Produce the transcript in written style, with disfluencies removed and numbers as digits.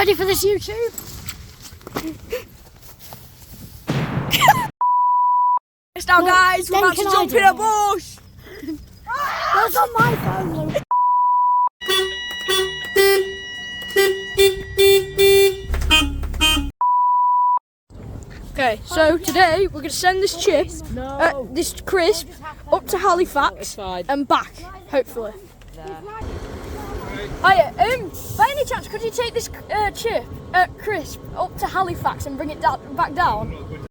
ready for this, YouTube? Now, guys, we're about to jump in a bush. That's on my phone, Luke. Okay, so today we're going to send this this crisp, up to Halifax and back, hopefully. Hiya, by any chance, could you take this crisp up to Halifax and bring it back down?